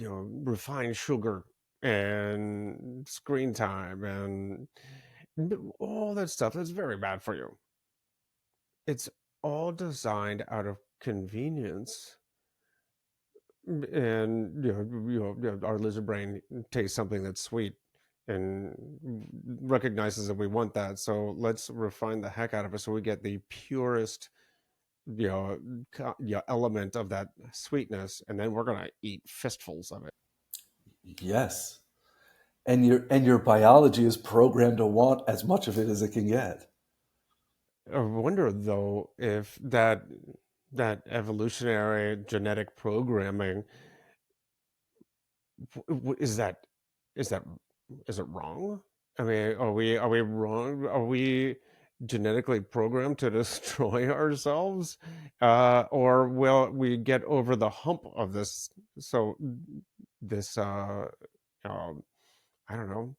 Speaker 2: refined sugar and screen time and all that stuff that's very bad for you. It's all designed out of convenience. And our lizard brain tastes something that's sweet and recognizes that we want that, so let's refine the heck out of it so we get the purest element of that sweetness, and then we're gonna eat fistfuls of it.
Speaker 1: Yes. And your biology is programmed to want as much of it as it can get.
Speaker 2: I wonder though if that evolutionary genetic programming is that is that is it wrong? I mean, are we wrong? Are we genetically programmed to destroy ourselves, or will we get over the hump of this? So this, um, I don't know,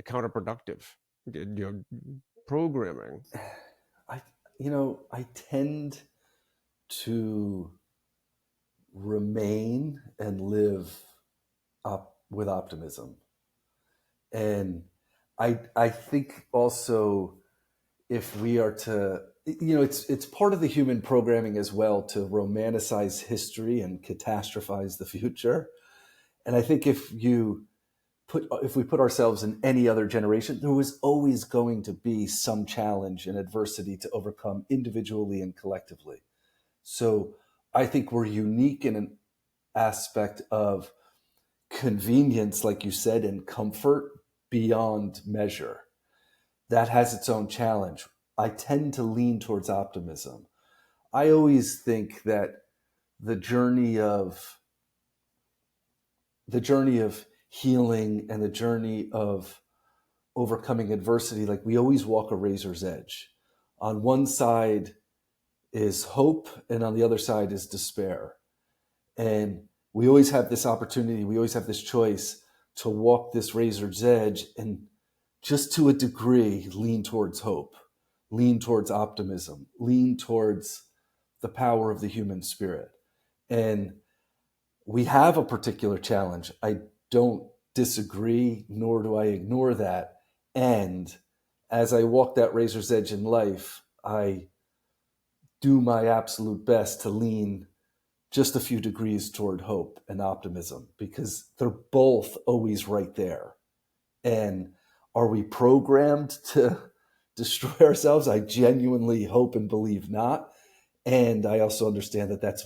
Speaker 2: counterproductive, programming.
Speaker 1: I I tend to remain and live with optimism. And I think also, if we are to, it's part of the human programming as well to romanticize history and catastrophize the future. And I think if we put ourselves in any other generation, there was always going to be some challenge and adversity to overcome individually and collectively. So I think we're unique in an aspect of convenience, like you said, and comfort beyond measure. That has its own challenge. I tend to lean towards optimism. I always think that the journey of the journey of healing and the journey of overcoming adversity, like, we always walk a razor's edge. On one side is hope, and on the other side is despair. And we always have this opportunity, we always have this choice to walk this razor's edge and, just to a degree, lean towards hope, lean towards optimism, lean towards the power of the human spirit. And we have a particular challenge. I don't disagree, nor do I ignore that. And as I walk that razor's edge in life, I do my absolute best to lean just a few degrees toward hope and optimism, because they're both always right there. And are we programmed to destroy ourselves? I genuinely hope and believe not. And I also understand that that's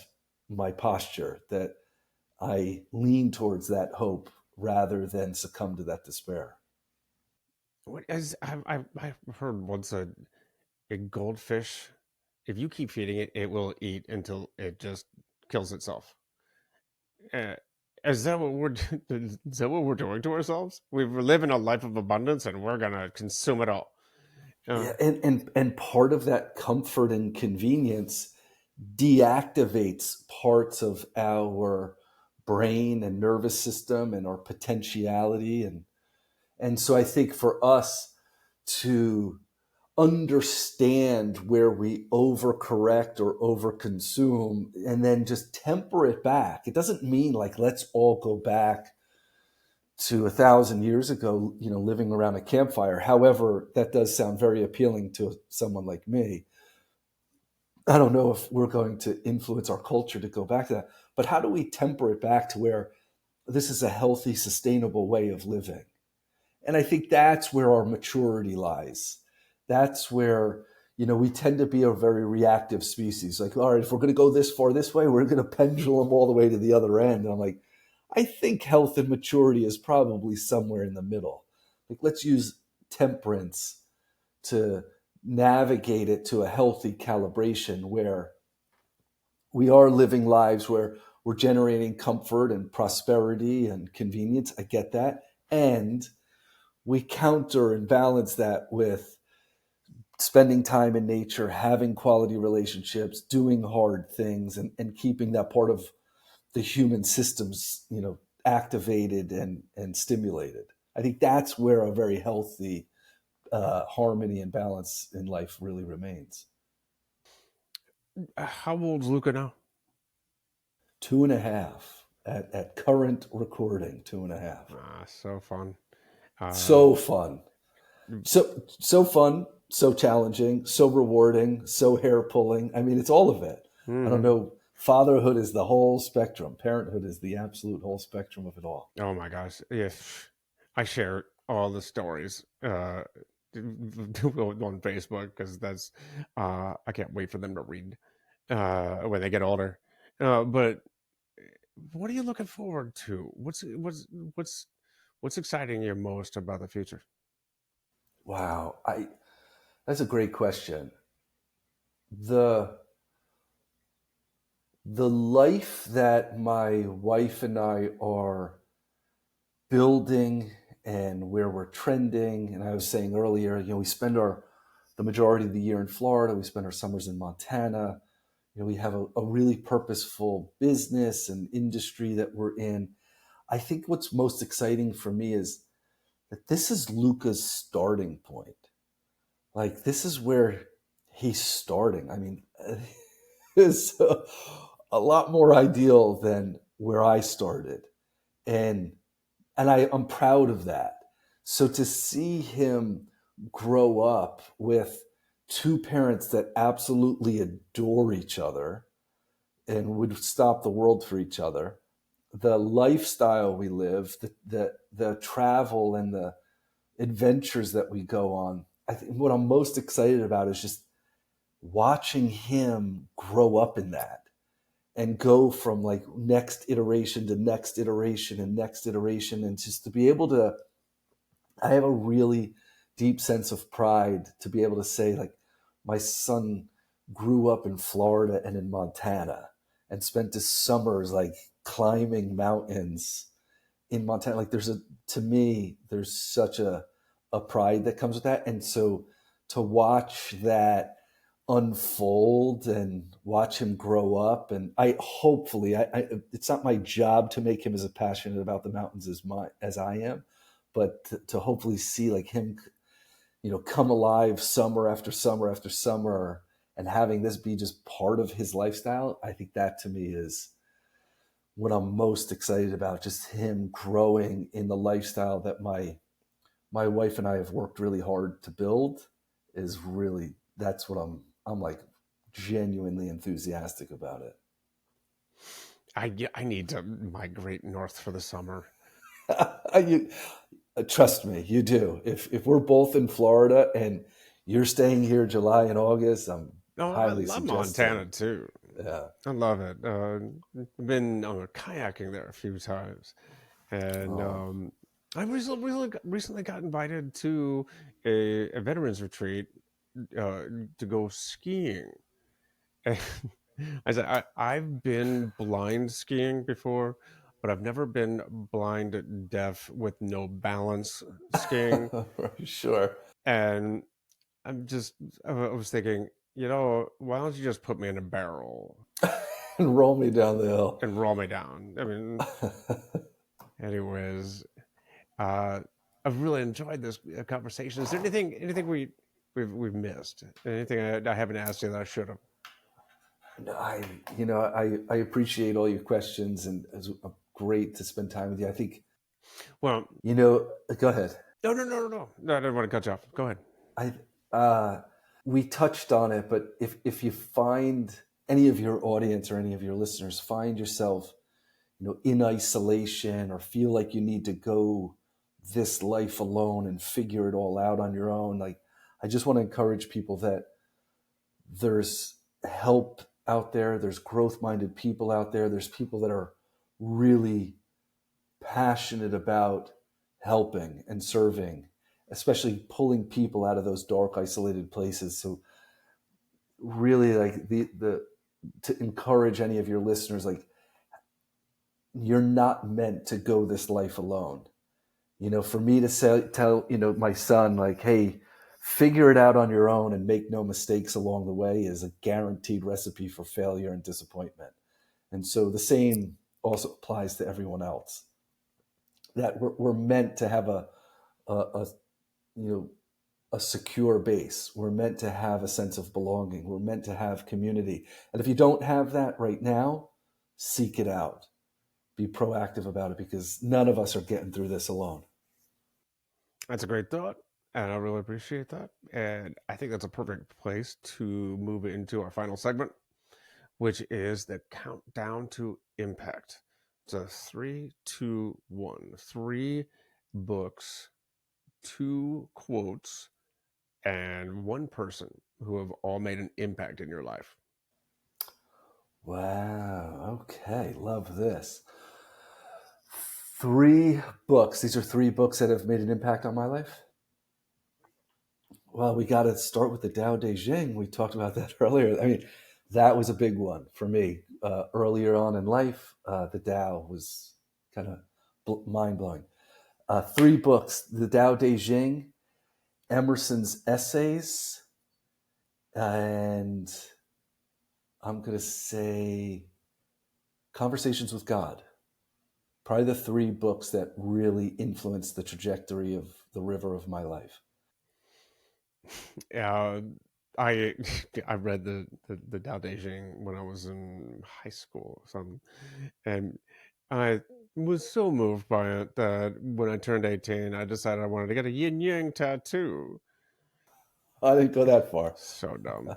Speaker 1: my posture, that I lean towards that hope rather than succumb to that despair.
Speaker 2: What is I've heard once a goldfish, if you keep feeding it, it will eat until it just kills itself. Uh, Is that what we're is that what we're doing to ourselves? We live in a life of abundance, and we're gonna consume it all. Uh,
Speaker 1: Yeah, and part of that comfort and convenience deactivates parts of our brain and nervous system and our potentiality, and so I think for us to understand where we overcorrect or overconsume and then just temper it back. It doesn't mean like let's all go back to 1,000 years ago, living around a campfire. However, that does sound very appealing to someone like me. I don't know if we're going to influence our culture to go back to that, but how do we temper it back to where this is a healthy, sustainable way of living? And I think that's where our maturity lies. That's where, we tend to be a very reactive species. Like, all right, if we're going to go this far this way, we're going to pendulum all the way to the other end. And I'm like, I think health and maturity is probably somewhere in the middle. Like, let's use temperance to navigate it to a healthy calibration where we are living lives where we're generating comfort and prosperity and convenience. I get that. And we counter and balance that with spending time in nature, having quality relationships, doing hard things, and keeping that part of the human systems, activated and stimulated. I think that's where a very healthy harmony and balance in life really remains.
Speaker 2: how old's Luca now?
Speaker 1: 2.5 at current recording, 2.5.
Speaker 2: Ah, so fun. Uh,
Speaker 1: So fun. So fun, so challenging, so rewarding, so hair pulling. I mean, it's all of it. I don't
Speaker 2: mhm.
Speaker 1: know. Fatherhood is the whole spectrum. Parenthood is the absolute whole spectrum of it all.
Speaker 2: Oh my gosh, yes, I share all the stories on Facebook because that's I can't wait for them to read when they get older. But what are you looking forward to? What's what's exciting you most about the future?
Speaker 1: Wow, I that's a great question. The the life that my wife and I are building and where we're trending, and I was saying earlier, we spend our the majority of the year in Florida. We spend our summers in Montana. We have a really purposeful business and industry that we're in. I think what's most exciting for me is that this is Luca's starting point. Like, this is where he's starting. I mean, it's a lot more ideal than where I started. And I'm proud of that. So to see him grow up with two parents that absolutely adore each other and would stop the world for each other, the lifestyle we live, the travel and the adventures that we go on. I think what I'm most excited about is just watching him grow up in that and go from like next iteration to next iteration and next iteration, and just to be able to, I have a really deep sense of pride to be able to say, like, my son grew up in Florida and in Montana and spent his summers like climbing mountains in Montana. Like, to me, there's such a pride that comes with that. And so to watch that unfold and watch him grow up, and it's not my job to make him as passionate about the mountains as I am, but to hopefully see like him, come alive summer after summer after summer, and having this be just part of his lifestyle. I think that to me is what I'm most excited about. Just him growing in the lifestyle that my wife and I have worked really hard to build. Is really, that's what I'm like genuinely enthusiastic about
Speaker 2: I need to migrate north for the summer.
Speaker 1: it. Trust me, you do. If we're both in Florida and you're staying here July and August, I'm
Speaker 2: No, I
Speaker 1: highly
Speaker 2: love Montana
Speaker 1: suggesting.
Speaker 2: too.
Speaker 1: Yeah.
Speaker 2: I love it. Been kayaking there a few times, and
Speaker 1: Oh,
Speaker 2: I recently got invited to a veterans retreat to go skiing. And I said I've been blind skiing before, but I've never been blind, deaf with no balance skiing.
Speaker 1: Sure.
Speaker 2: And I was thinking, why don't you just put me in a barrel
Speaker 1: And roll me down the hill.
Speaker 2: and roll me down? I mean, anyways, uh, I've really enjoyed this conversation. Is there anything we've missed? Anything I haven't asked you that I should have?
Speaker 1: No, I appreciate all your questions, and it's great to spend time with you. I think,
Speaker 2: Well,
Speaker 1: go ahead.
Speaker 2: no. I didn't want to cut you off. Go ahead.
Speaker 1: I uh, we touched on it, but if you find any of your audience or any of your listeners find yourself, in isolation or feel like you need to go this life alone and figure it all out on your own, like I just want to encourage people that there's help out there, there's growth-minded people out there, there's people that are really passionate about helping and serving, especially pulling people out of those dark, isolated places. So really, like the to encourage any of your listeners, like you're not meant to go this life alone. For me to tell my son, like, hey, figure it out on your own and make no mistakes along the way, is a guaranteed recipe for failure and disappointment. And so the same also applies to everyone else. That we're meant to have a you know a secure base. We're meant to have a sense of belonging. We're meant to have community. And if you don't have that right now, seek it out. Be proactive about it, because none of us are getting through this alone.
Speaker 2: That's a great thought, and I really appreciate that. And I think that's a perfect place to move into our final segment, which is the countdown to impact. It's a 3, 2, 1. 3 books, 2 quotes, and 1 person who have all made an impact in your life.
Speaker 1: Wow. Okay. Love this. 3 books. These are 3 books that have made an impact on my life. Well, we got to start with the Tao Te Ching. We talked about that earlier. I mean, that was a big one for me. Earlier on in life, the Tao was kind of mind blowing. 3 books: the Tao Te Ching, Emerson's essays, and I'm going to say Conversations with God. Probably the 3 books that really influenced the trajectory of the river of my life.
Speaker 2: Uh, I I read the Tao Te Ching when I was in high school, or something, and I was so moved by it that when I turned 18, I decided I wanted to get a yin yang tattoo.
Speaker 1: I didn't go that far.
Speaker 2: So dumb.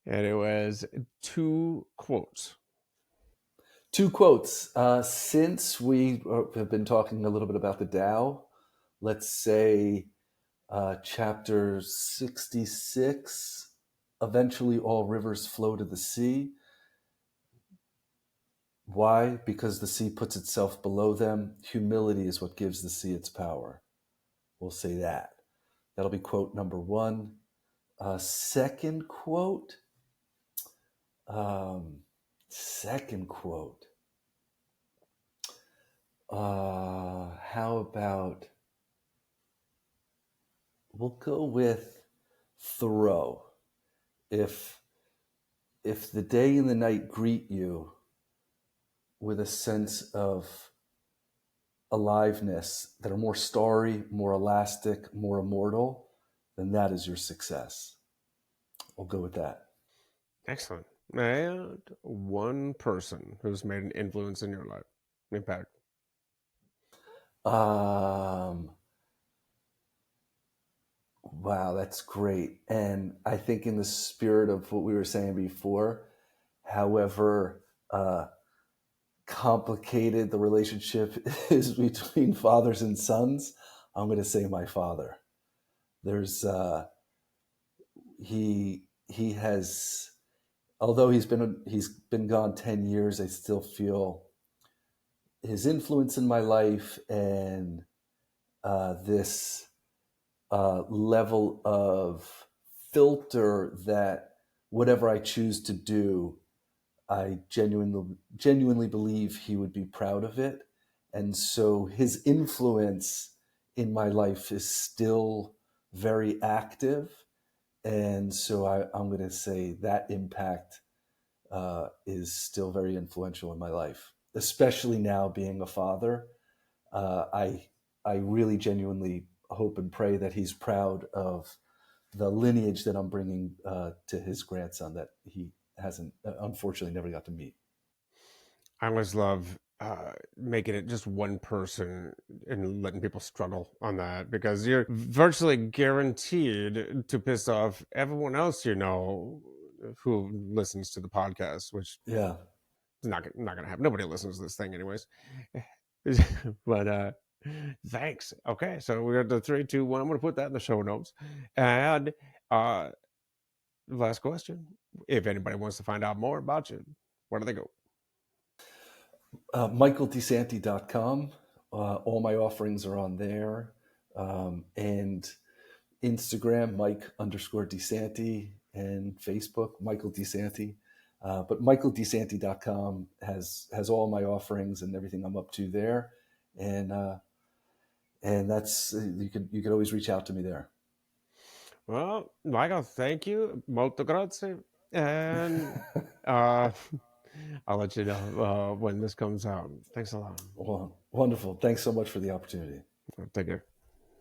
Speaker 2: Anyways, 2 quotes.
Speaker 1: 2 quotes. Since we have been talking a little bit about the Tao, let's say chapter 66, eventually all rivers flow to the sea. Why? Because the sea puts itself below them. Humility is what gives the sea its power. We'll say that. That'll be quote number 1. Second quote. Second quote. How about we'll go with Thoreau. If the day and the night greet you with a sense of aliveness that are more starry, more elastic, more immortal, then that is your success. We'll go with that.
Speaker 2: Excellent. And 1 person who's made an influence in your life. Impact.
Speaker 1: Um, wow, that's great. And I think in the spirit of what we were saying before, however complicated the relationship is between fathers and sons, I'm going to say my father. There's he has, although he's been gone 10 years, I still feel his influence in my life, and this level of filter that whatever I choose to do I genuinely believe he would be proud of it. And so his influence in my life is still very active. And so I'm going to say that impact is still very influential in my life, especially now being a father. Uh, I I really genuinely hope and pray that he's proud of the lineage that I'm bringing to his grandson that he hasn't, unfortunately, never got to meet.
Speaker 2: I always love making it just one person and letting people struggle on that because you're virtually guaranteed to piss off everyone else you know who listens to the podcast, which
Speaker 1: Yeah.
Speaker 2: is not gonna happen. Nobody listens to this thing anyways. But thanks. Okay, so we got the 3, 2, 1. I'm gonna put that in the show notes. And uh last question. If anybody wants to find out more about you, where do they go?
Speaker 1: MichaelDeSanti.com. All my offerings are on there. And Instagram, Mike_DeSanti, and Facebook, Michael DeSanti. But MichaelDeSanti.com has all my offerings and everything I'm up to there. And that's you could always reach out to me there.
Speaker 2: Well, Michael, thank you. Molto grazie. And uh, I'll let you know when this comes out. Thanks a lot.
Speaker 1: Well, wonderful. Thanks so much for the opportunity.
Speaker 2: Take care.